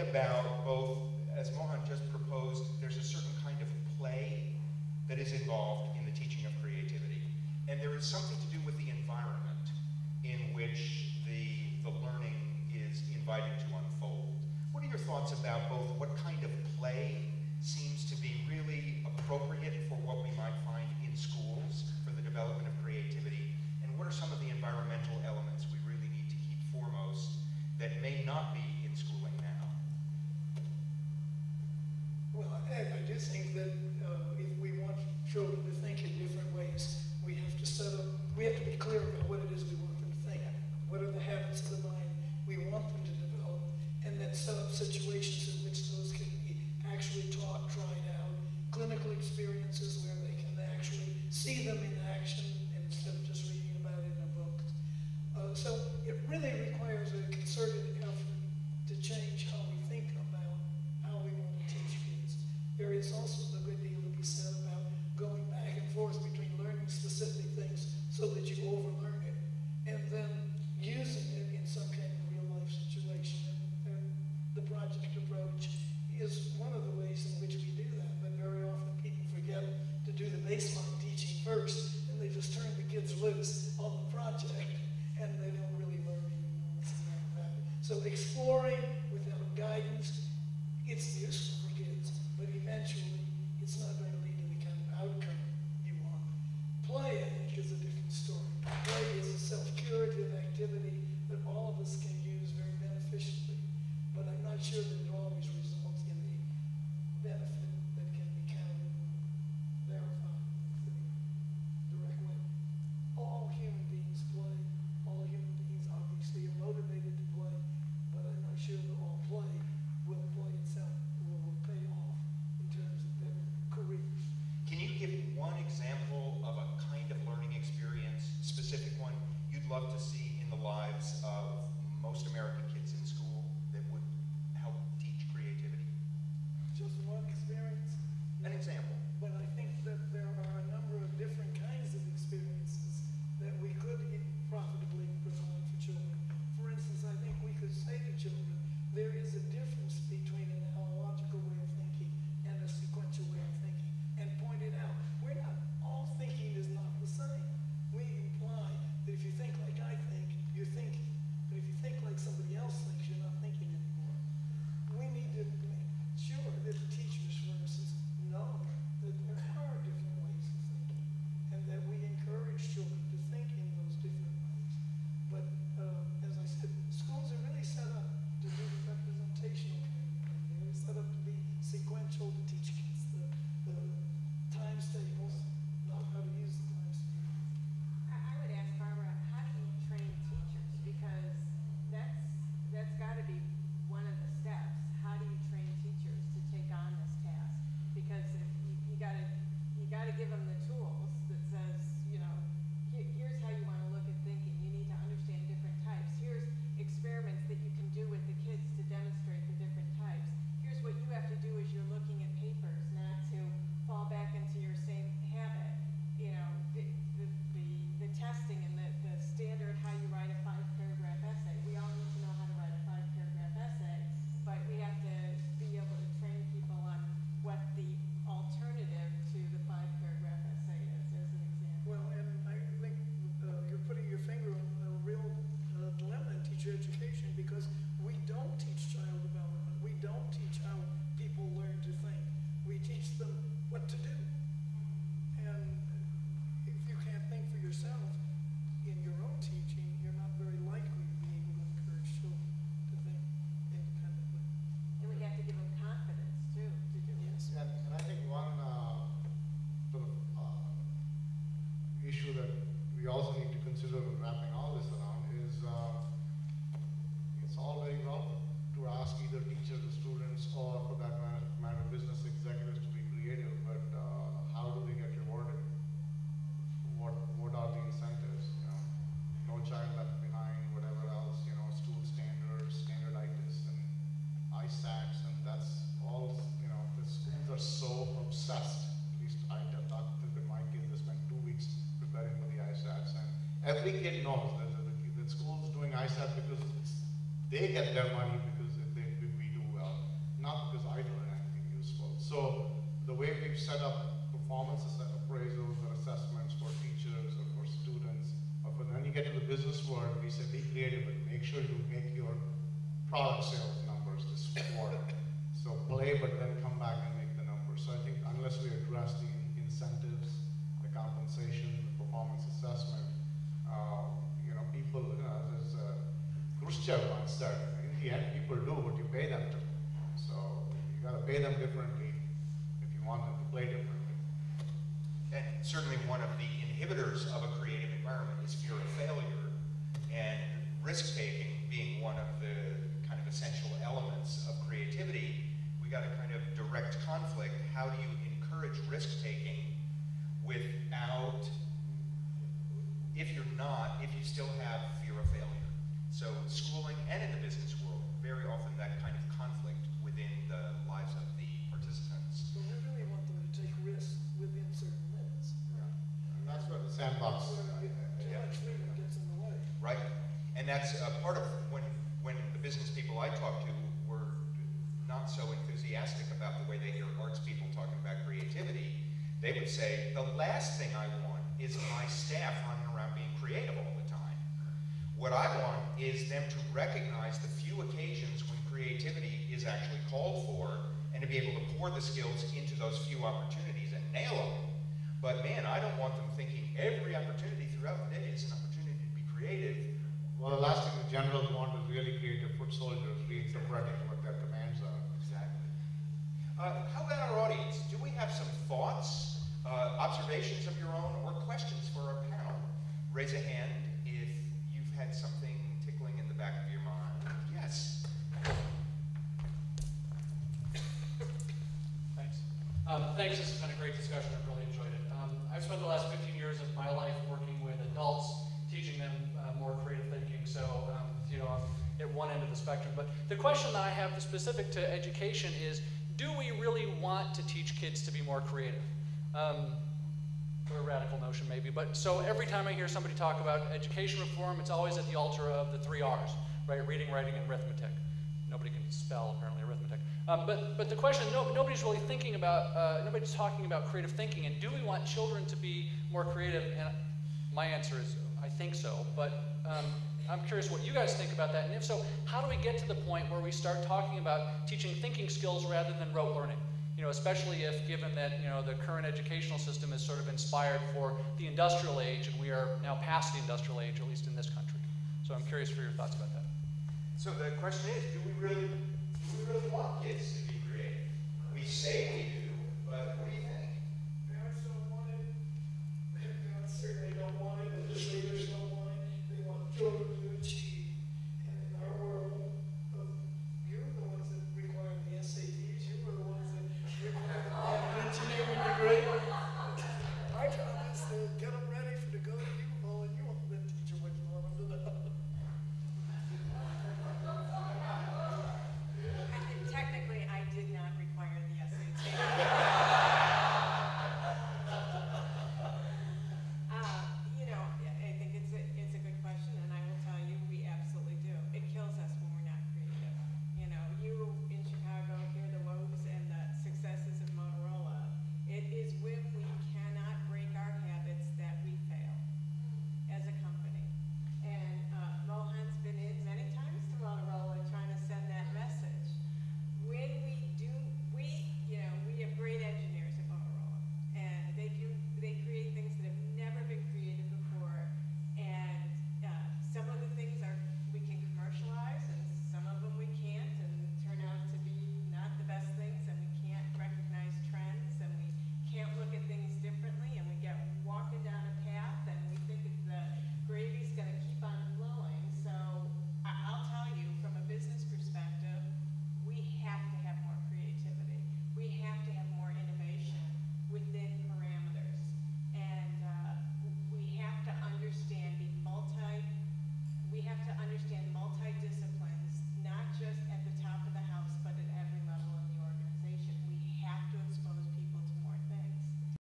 about both, as Mohan just proposed, there's a certain kind of play that is involved in the teaching of creativity. And there is something to do with the environment in which the learning is invited to unfold. What are your thoughts about both what kind of play seems to be really appropriate for what we might find in schools for the development of creativity, and what are some of the environmental elements we really need to keep foremost that may not be in schooling now? Well, I do think that if we want children to think in different ways, we have to be clear about what it is we want them to think. What are the habits of the mind we want them to develop, and then set up situations in which those can be actually taught, tried out, clinical experiences where they can actually see them in action instead of just reading about it in a book. So it really requires a concerted effort to change how we think about how we want to teach kids. There is also a good deal to be said about going back and forth between learning specific things so that you overlearn it, and then using it in some kind of real life situation. And the project approach is one of the ways in which we do that, but very often people forget to do the baseline teaching first, and they just turn the kids loose on the project, and they don't really learn anything about it. So exploring without guidance, it's useful for kids, but eventually it's not going to lead to the kind of outcome you want. Play, I think, is a different story. Play is a self-curative activity that all of us can use very beneficially, but I'm not sure that it always results in the benefit that can be counted and verified in the direct way. All human beings play. All human beings obviously are motivated to play, but I'm not sure that all play itself will pay off in terms of better careers. Can you give one example of a kind of learning experience, specific one, you'd love to see in the lives of most American kids in school that would help teach creativity? Just one experience? An example. But I think that there are a number of different kinds of experiences that we could profitably provide for children. For instance, I think we could say to children, there is a difference between an analogical way of thinking and a sequential way of thinking, and point it out. All thinking is not the same. We imply that if you think like I think, you're thinking. But if you think like somebody else thinks, you're not thinking anymore. We need to make sure that teachers, for instance, know that there are different ways of thinking, and that we encourage children to think in those different ways. But as I said, schools are really set up to do the representational kind of thing. They're really set up to be sequential, to teach kids the times tables, not how to use the times tables. I would ask Barbara, how do you train teachers? Because that's got to be one of the steps. How do you train teachers to take on this task? Because if you got to give them the tools that says, here's how you want to look at thinking. You need to understand different types. Here's experiments that you can do with the kids to demonstrate the different types. Here's what you have to do as you're looking at papers, not to fall back into your same habit. The testing and the standard how you write a 5-paragraph essay. We all need to know how to write a 5-paragraph essay, but we have to be able to train people on what the alternative to the 5-paragraph essay is, as an example. Well, and I think you're putting your finger on a real dilemma in teacher education, because we don't teach child development. We don't teach how people learn to think. We teach them what to do. And if you can't think for yourself in your own teaching, you're not very likely to be able to encourage children to think independently. And we have to give them confidence, too, to do it. Yes. And I think one sort of issue that we also need to consider when wrapping all this around is it's all very well to ask either teachers or students, or for that matter business executives, to be creative, but how do they get rewarded? What are the incentives? No child left behind, whatever else, school standards, standarditis, and ISATs, and that's all, the schools are so obsessed. At least I talked with my kids, they spent 2 weeks preparing for the ISATs, and every kid knows that the school's doing ISAT because they get their money because we do well. set up performance appraisals or assessments for teachers or for students. Or for when you get to the business world, we say be creative, but make sure you make your product sales numbers this quarter. So play, but then come back and make the numbers. So I think unless we address the incentives, the compensation, the performance assessment, people, there's Khrushchev once said, in the end, people do what you pay them to. So you got to pay them differently if you want them to play differently. And certainly one of the inhibitors of a creative environment is fear of failure, and risk-taking being one of the kind of essential elements of creativity. We got a kind of direct conflict. How do you encourage risk-taking without, if you still have fear of failure? So schooling and in the business world, very often that kind of conflict within the lives of the participants. So we really want them to take risks within certain limits. And that's where the sandbox. Too much freedom gets in the way. Right, and that's part of when the business people I talk to were not so enthusiastic about the way they hear arts people talking about creativity. They would say, the last thing I want is my staff running around being creative all the time. What I want is them to recognize the few occasions when creativity is actually called for, and to be able to pour the skills into those few opportunities and nail them. But man, I don't want them thinking every opportunity throughout the day is an opportunity to be creative. Well, the last thing the generals want is really creative foot soldiers reinterpreting what their commands are. Exactly. How about our audience? Do we have some thoughts, observations of your own, or questions for our panel? Raise a hand if you've had something tickling in the back of your mind. Yes. Thanks. Thanks, this has been a great discussion. I've really enjoyed it. I've spent the last 15 years of my life working with adults, teaching them more creative thinking, so I'm at one end of the spectrum. But the question that I have specific to education is, do we really want to teach kids to be more creative? A radical notion maybe, but so every time I hear somebody talk about education reform, it's always at the altar of the 3 R's, right? Reading, writing, and arithmetic. Nobody can spell, apparently, arithmetic. But the question, nobody's really thinking about, nobody's talking about creative thinking, and do we want children to be more creative? And my answer is, I think so, but I'm curious what you guys think about that, and if so, how do we get to the point where we start talking about teaching thinking skills rather than rote learning? Especially if given that, the current educational system is sort of inspired for the industrial age, and we are now past the industrial age, at least in this country. So I'm curious for your thoughts about that. So the question is, do we really want kids to be creative? We say we do, but what do you